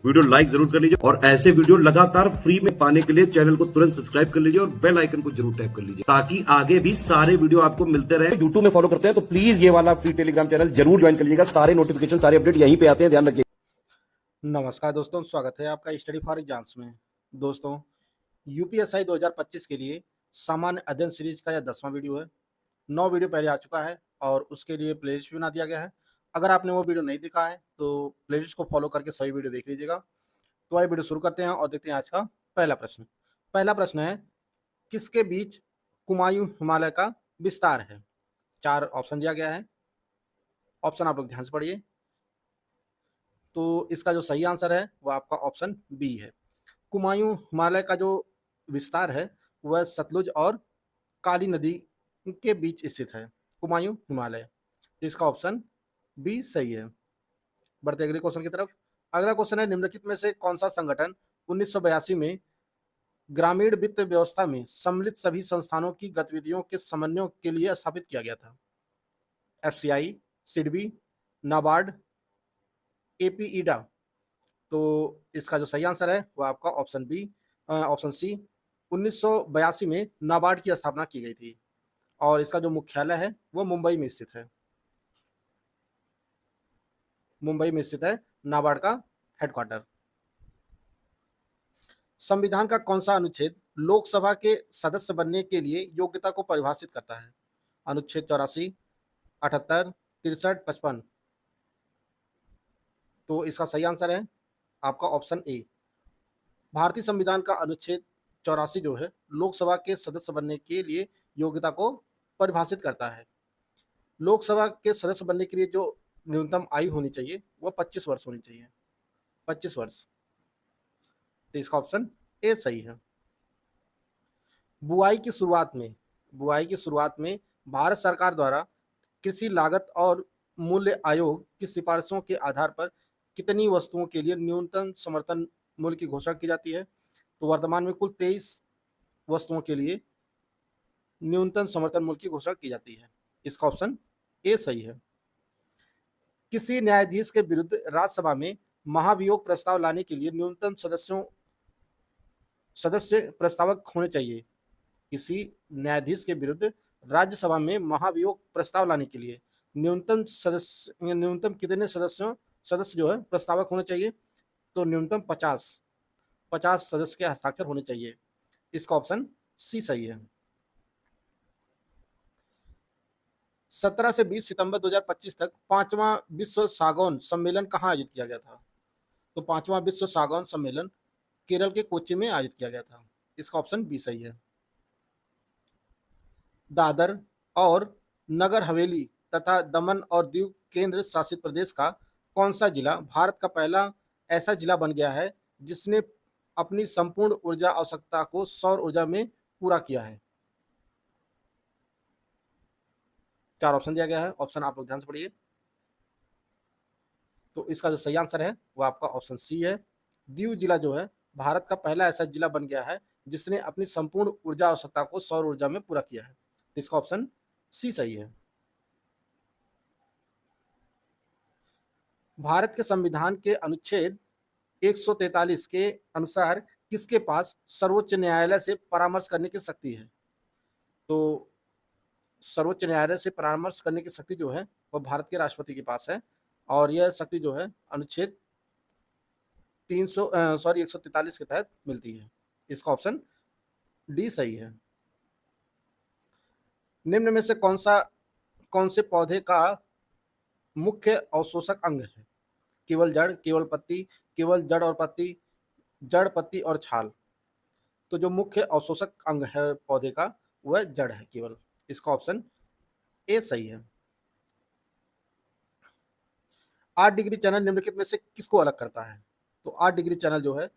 Video like जरूर कर लीजिए और ऐसे वीडियो लगातार फ्री में पाने के लिए चैनल को तुरंत सब्सक्राइब कर लीजिए और बेल आइकन को जरूर टैप कर लीजिए ताकि आगे भी सारे वीडियो आपको मिलते रहे। यूट्यूब में फॉलो करते हैं तो प्लीज ये वाला फ्री टेलीग्राम चैनल जरूर ज्वाइन कर लीजिएगा। सारे नोटिफिकेशन सारे अपडेट यहीं पे आते हैं, ध्यान रखिए। नमस्कार दोस्तों, स्वागत है आपका स्टडी फॉर एग्जाम्स में। दोस्तों, यूपीएसआई 2025 के लिए सामान्य अध्ययन सीरीज का यह 10वां वीडियो है। 9 वीडियो पहले आ चुका है और उसके लिए प्लेलिस्ट भी बना दिया गया है। अगर आपने वो वीडियो नहीं देखा है तो प्लेलिस्ट को फॉलो करके सभी वीडियो देख लीजिएगा। तो आइए वीडियो शुरू करते हैं और देखते हैं आज का पहला प्रश्न। पहला प्रश्न है, किसके बीच कुमायूं हिमालय का विस्तार है? 4 ऑप्शन दिया गया है। ऑप्शन आप लोग ध्यान से पढ़िए। तो इसका जो सही आंसर है वो आपका ऑप्शन बी है। कुमायूं हिमालय का जो विस्तार है वह सतलुज और काली नदी के बीच स्थित है। कुमायूं हिमालय, इसका ऑप्शन बी सही है। बढ़ते अगले क्वेश्चन की तरफ। अगला क्वेश्चन है, निम्नलिखित में से कौन सा संगठन 1982 में ग्रामीण वित्त व्यवस्था में सम्मिलित सभी संस्थानों की गतिविधियों के समन्वय के लिए स्थापित किया गया था? एफसीआई, सिडबी, नाबार्ड, एपीईडा। तो इसका जो सही आंसर है वो आपका ऑप्शन बी, ऑप्शन सी। 1982 में नाबार्ड की स्थापना की गई थी और इसका जो मुख्यालय है वो मुंबई में स्थित है। मुंबई में स्थित है नाबार्ड का हेडक्वार्टर। संविधान का कौन सा अनुच्छेद लोकसभा के सदस्य बनने के लिए योग्यता को परिभाषित करता है? अनुच्छेद 84, 78, 63, 55। तो इसका सही आंसर है आपका ऑप्शन ए। भारतीय संविधान का अनुच्छेद 84 जो है लोकसभा के सदस्य बनने के लिए योग्यता को परिभाषित करता है। लोकसभा के सदस्य बनने के लिए जो न्यूनतम आयु होनी चाहिए वह 25 वर्ष होनी चाहिए। 25 वर्ष। तो इसका ऑप्शन ए सही है। बुआई की शुरुआत में भारत सरकार द्वारा कृषि लागत और मूल्य आयोग की सिफारिशों के आधार पर कितनी वस्तुओं के लिए न्यूनतम समर्थन मूल्य की घोषणा की जाती है? तो वर्तमान में कुल 23 वस्तुओं के लिए न्यूनतम समर्थन मूल्य की घोषणा की जाती है। इसका ऑप्शन ए सही है। किसी न्यायाधीश के विरुद्ध राज्यसभा में महाभियोग प्रस्ताव लाने के लिए न्यूनतम सदस्य प्रस्तावक होने चाहिए? किसी न्यायाधीश के विरुद्ध राज्यसभा में महाभियोग प्रस्ताव लाने के लिए न्यूनतम कितने सदस्य जो है प्रस्तावक होने चाहिए? तो न्यूनतम 50 सदस्य के हस्ताक्षर होने चाहिए। इसका ऑप्शन सी सही है। 17 से 20 सितंबर 2025 तक 5वां विश्व सागौन सम्मेलन कहाँ आयोजित किया गया था? तो 5वां विश्व सागौन सम्मेलन केरल के कोच्चि में आयोजित किया गया था। इसका ऑप्शन बी सही है। दादर और नगर हवेली तथा दमन और दीव केंद्र शासित प्रदेश का कौन सा जिला भारत का पहला ऐसा जिला बन गया है जिसने अपनी संपूर्ण ऊर्जा आवश्यकता को सौर ऊर्जा में पूरा किया है? 4 ऑप्शन दिया गया है। ऑप्शन आप लोग ध्यान से पढ़िए। तो इसका जो सही आंसर है वो आपका ऑप्शन सी है। दीव जिला जो है भारत का पहला ऐसा जिला बन गया है जिसने अपनी संपूर्ण ऊर्जा आवश्यकता को सौर ऊर्जा में पूरा किया है। तो इसका ऑप्शन सी सही है। भारत के संविधान के अनुच्छेद 143 के अनुसार किसके पास सर्वोच्च न्यायालय से परामर्श करने की शक्ति है? तो सर्वोच्च न्यायालय से परामर्श करने की शक्ति जो है वह भारत के राष्ट्रपति के पास है और यह शक्ति जो है अनुच्छेद 143 के तहत मिलती है। इसका ऑप्शन डी सही है। निम्न में से कौन से पौधे का मुख्य अवशोषक अंग है? केवल जड़, केवल पत्ती, केवल जड़ और पत्ती, जड़, पत्ती और छाल। तो जो मुख्य अवशोषक अंग है पौधे का वह जड़ है केवल। इसका ऑप्शन ए सही है। 8 डिग्री चैनल निम्नलिखित में से किसको अलग करता है? तो 8 डिग्री चैनल जो है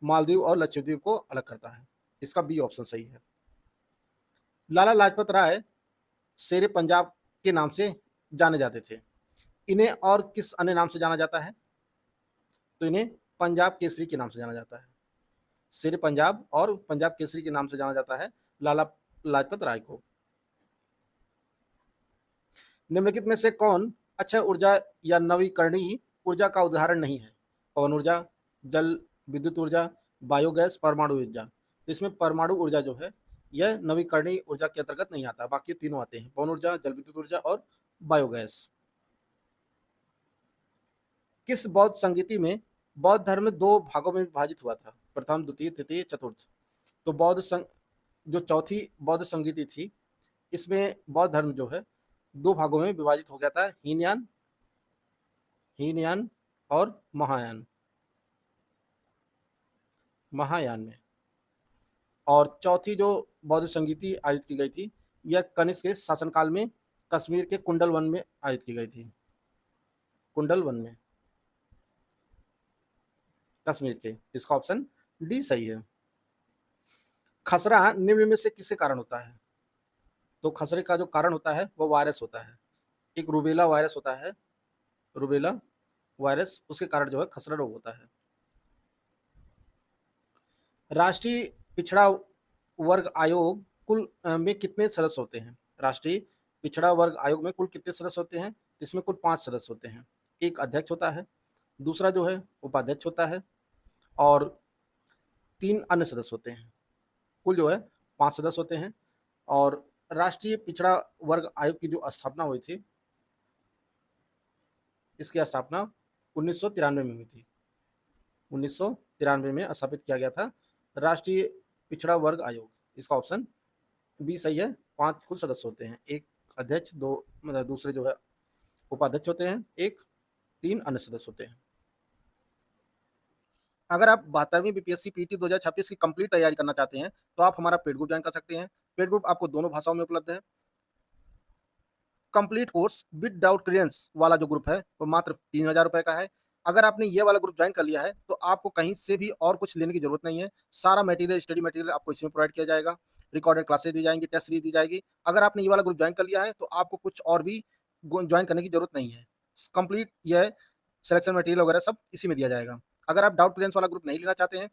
मालदीव और लक्षद्वीप को अलग करता है। इसका बी ऑप्शन सही है। लाला लाजपत राय शेरे पंजाब के नाम से जाने जाते थे। इन्हें और किस अन्य नाम से जाना जाता है? तो इन्हें पंजाब केसरी के नाम से जाना जाता है। शेर पंजाब और पंजाब केसरी के नाम से जाना जाता है लाला लाजपत राय को। निम्नलिखित में से कौन अक्षय ऊर्जा या नवीकरणीय ऊर्जा का उदाहरण नहीं है? पवन ऊर्जा, जल विद्युत ऊर्जा, बायोगैस, परमाणु ऊर्जा। तो इसमें परमाणु ऊर्जा जो है यह नवीकरणीय ऊर्जा के अंतर्गत नहीं आता, बाकी तीनों आते हैं, पवन ऊर्जा, जल विद्युत ऊर्जा और बायोगैस। किस बौद्ध संगीति में बौद्ध धर्म दो भागों में विभाजित हुआ था? प्रथम, द्वितीय, तृतीय, चतुर्थ। तो जो चौथी बौद्ध संगीति थी, इसमें बौद्ध धर्म जो है दो भागों में विभाजित हो गया था, हीनयान हीनयान और महायान महायान में। और चौथी जो बौद्ध संगीति आयोजित की गई थी, यह कनिष्क के शासनकाल में कश्मीर के कुंडल वन में आयोजित की गई थी, कुंडल वन में, कश्मीर के। इसका ऑप्शन डी सही है। खसरा निम्न में से किसके कारण होता है? तो खसरे का जो कारण होता है वो वायरस होता है, एक रूबेला वायरस होता है, रूबेला वायरस, उसके कारण जो है खसरा रोग होता है। राष्ट्रीय पिछड़ा वर्ग आयोग कुल में कितने सदस्य होते हैं? राष्ट्रीय पिछड़ा वर्ग आयोग में कुल कितने सदस्य होते हैं? इसमें कुल 5 सदस्य होते हैं। एक अध्यक्ष होता है, दूसरा जो है उपाध्यक्ष होता है और 3 अन्य सदस्य होते हैं। कुल जो है 5 सदस्य होते हैं। और राष्ट्रीय पिछड़ा वर्ग आयोग की जो स्थापना हुई थी, इसकी स्थापना 1993 में हुई थी। 1993 में स्थापित किया गया था राष्ट्रीय पिछड़ा वर्ग आयोग। इसका ऑप्शन बी सही है। 5 कुल सदस्य होते हैं, एक अध्यक्ष, 2 मतलब दूसरे जो है उपाध्यक्ष होते हैं, 3 अन्य सदस्य होते हैं। अगर आप 72वीं बीपीएससी पीटी 2026 की कंप्लीट तैयारी करना चाहते हैं तो आप हमारा पेड ग्रुप ज्वाइन कर सकते हैं। पेड ग्रुप आपको दोनों भाषाओं में उपलब्ध है। कंप्लीट कोर्स विदाउट क्लियरेंस वाला जो ग्रुप है वो मात्र 3000 रुपए का है। अगर आपने ये वाला ग्रुप ज्वाइन कर लिया है तो आपको कहीं से भी और कुछ लेने की जरूरत नहीं है। सारा मटेरियल, स्टडी मटेरियल आपको इसमें प्रोवाइड किया जाएगा, रिकॉर्डेड क्लासेस दी जाएंगी, टेस्ट सीरीज दी जाएगी। अगर आपने ये वाला ग्रुप ज्वाइन कर लिया है तो आपको कुछ और भी ज्वाइन करने की जरूरत नहीं है। कंप्लीट यह सिलेक्शन मटेरियल वगैरह सब इसी में दिया जाएगा। अगर आप डाउट क्लियरेंस वाला ग्रुप नहीं लेना चाहते हैं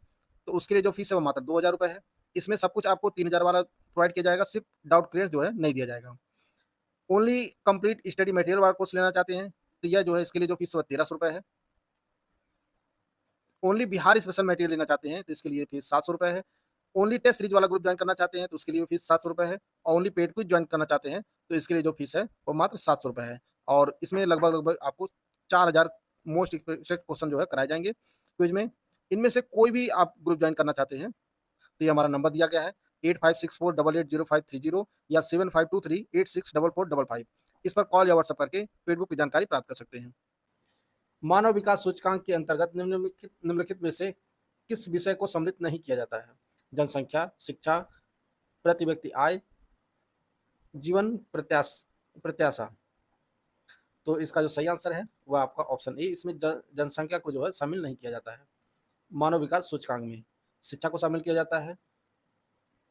तो उसके लिए जो फीस है वो मात्र 2000 रुपए है। इसमें सब कुछ आपको 3000 वाला प्रोवाइड किया जाएगा, सिर्फ डाउट क्लियरेंस जो है नहीं दिया जाएगा। ओनली कंप्लीट स्टडी मटेरियल वाला कोर्स लेना चाहते हैं तो यह जो है इसके लिए जो फीस है 1300 रुपए है। ओनली बिहार स्पेशल मटेरियल लेना चाहते हैं तो इसके लिए फीस 700 रुपए है। ओनली टेस्ट सीरीज वाला ग्रुप ज्वाइन करना चाहते हैं तो उसके लिए फीस 700 रुपए है। और ओनली पेड क्विज ज्वाइन करना चाहते हैं तो इसके लिए जो फीस है वो मात्र 700 रुपए है। और इसमें लगभग आपको 4000 मोस्ट एक्सपेक्टेड क्वेश्चन जो है कराए जाएंगे क्विज में। इनमें से कोई भी आप ग्रुप ज्वाइन करना चाहते हैं तो ये हमारा नंबर दिया गया है 8564880530 या 7523864455। इस पर कॉल या व्हाट्सएप करके पेड ग्रुप की जानकारी प्राप्त कर सकते हैं। मानव विकास सूचकांक के अंतर्गत निम्नलिखित में से किस विषय को सम्मिलित नहीं किया जाता है? जनसंख्या, शिक्षा, प्रति व्यक्ति आय, जीवन प्रत्याशा। तो इसका जो सही आंसर है वह आपका ऑप्शन ए, इसमें जनसंख्या को जो है शामिल नहीं किया जाता है। मानव विकास सूचकांक में शिक्षा को शामिल किया जाता है,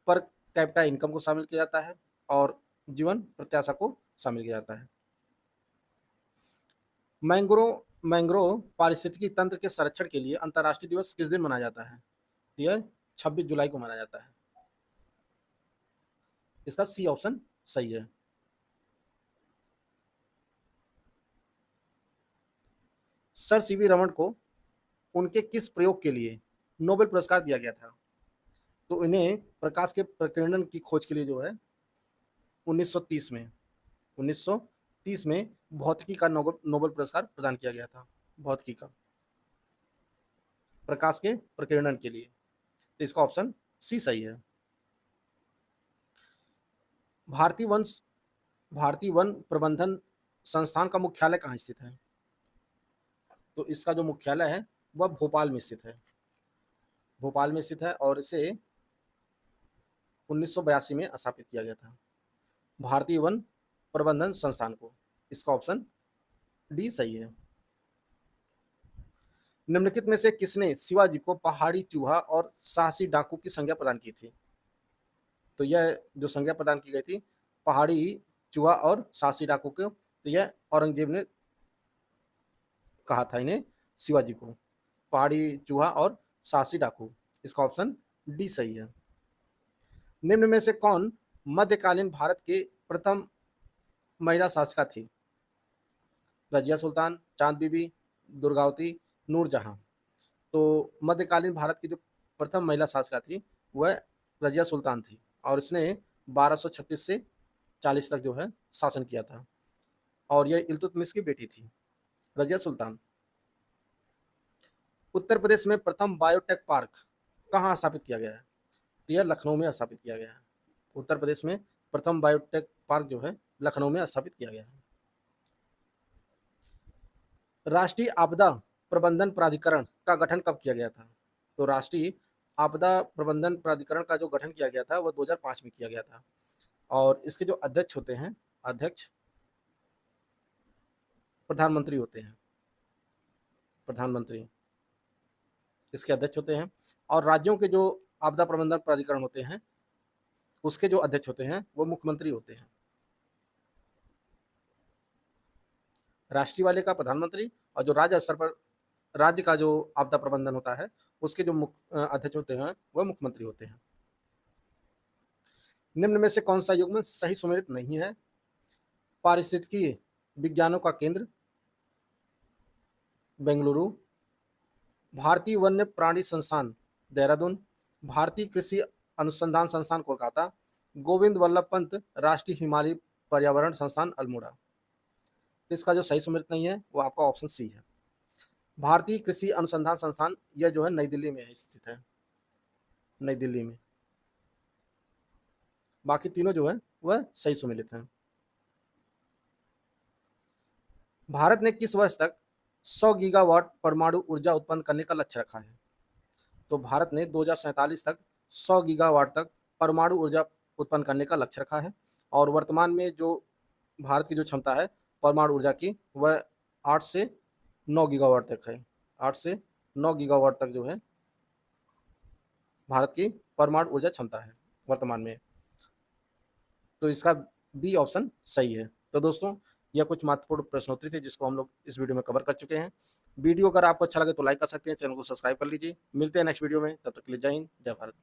पर कैपिटा इनकम को शामिल किया जाता है और जीवन प्रत्याशा को शामिल किया जाता है। मैंग्रोव पारिस्थितिकी तंत्र के संरक्षण के लिए अंतर्राष्ट्रीय दिवस किस दिन मनाया जाता है? यह 26 जुलाई को मनाया जाता है। इसका सी ऑप्शन सही है। सर सीवी रमन को उनके किस प्रयोग के लिए नोबेल पुरस्कार दिया गया था? तो इन्हें प्रकाश के प्रकीर्णन की खोज के लिए जो है 1930 में भौतिकी का नोबेल पुरस्कार प्रदान किया गया था, भौतिकी का, प्रकाश के प्रकीर्णन के लिए। तो इसका ऑप्शन सी सही है। भारतीय वन प्रबंधन संस्थान का मुख्यालय कहाँ स्थित है? तो इसका जो मुख्यालय है वह भोपाल में स्थित है, भोपाल में स्थित है और इसे 1982 में स्थापित किया गया था, भारतीय वन प्रबंधन संस्थान को। इसका ऑप्शन डी सही है। निम्नलिखित में से किसने शिवाजी को पहाड़ी चूहा और साहसी डाकू की संज्ञा प्रदान की थी? तो यह जो संज्ञा प्रदान की गई थी पहाड़ी चूहा और साहसी डाकू को, तो यह औरंगजेब ने कहा था इन्हें, शिवाजी को, पहाड़ी चूहा और साहसी डाकू। इसका ऑप्शन डी सही है। निम्न में से कौन मध्यकालीन भारत के प्रथम महिला शासिका थी? रजिया सुल्तान, चांद बीबी, दुर्गावती, नूरजहां। तो मध्यकालीन भारत की जो प्रथम महिला शासिका थी वह रजिया सुल्तान थी और इसने 1236 से 40 तक जो है शासन किया था और यह इल्तुतमिश की बेटी थी रजिया सुल्तान। उत्तर प्रदेश में प्रथम बायोटेक पार्क कहाँ स्थापित किया गया है? तो यह लखनऊ में स्थापित किया गया है। उत्तर प्रदेश में प्रथम बायोटेक पार्क जो है लखनऊ में स्थापित किया गया है। राष्ट्रीय आपदा प्रबंधन प्राधिकरण का गठन कब किया गया था? तो राष्ट्रीय आपदा प्रबंधन प्राधिकरण का जो गठन किया गया था वह 2005 में किया गया था और इसके जो अध्यक्ष होते हैं, अध्यक्ष प्रधानमंत्री होते हैं, प्रधानमंत्री इसके अध्यक्ष होते हैं और राज्यों के जो आपदा प्रबंधन प्राधिकरण होते हैं उसके जो अध्यक्ष होते हैं वो मुख्यमंत्री होते हैं। राष्ट्रीय वाले का प्रधानमंत्री और जो राज्य स्तर पर राज्य का जो आपदा प्रबंधन होता है उसके जो अध्यक्ष होते हैं वह मुख्यमंत्री होते हैं। निम्न में से कौन सा युग्म सही सुमेलित नहीं है? पारिस्थितिकी विज्ञानों का केंद्र बेंगलुरु, भारतीय वन्य प्राणी संस्थान देहरादून, भारतीय कृषि अनुसंधान संस्थान कोलकाता, गोविंद वल्लभ पंत राष्ट्रीय हिमालय पर्यावरण संस्थान अल्मोड़ा। इसका जो सही सुमेलित नहीं है वो आपका ऑप्शन सी है, भारतीय कृषि अनुसंधान संस्थान। यह जो है नई दिल्ली में स्थित है, नई दिल्ली में। बाकी तीनों जो है वह सही सुमेलित हैं। भारत ने किस वर्ष तक 100 गीगावाट परमाणु ऊर्जा उत्पन्न करने का लक्ष्य रखा है? तो भारत ने 2047 तक 100 गीगावाट तक परमाणु ऊर्जा उत्पन्न करने का लक्ष्य रखा है और वर्तमान में जो भारत की जो क्षमता है परमाणु ऊर्जा की वह 8 से 9 गीगावाट तक है। 8 से 9 गीगावाट तक जो है भारत की परमाणु ऊर्जा क्षमता है वर्तमान में। तो इसका बी ऑप्शन सही है। तो दोस्तों यह कुछ महत्वपूर्ण प्रश्नोत्तरी थे जिसको हम लोग इस वीडियो में कवर कर चुके हैं। वीडियो अगर आपको अच्छा लगे तो लाइक कर सकते हैं, चैनल को सब्सक्राइब कर लीजिए। मिलते हैं नेक्स्ट वीडियो में, तब तक के लिए जय हिंद, जय भारत।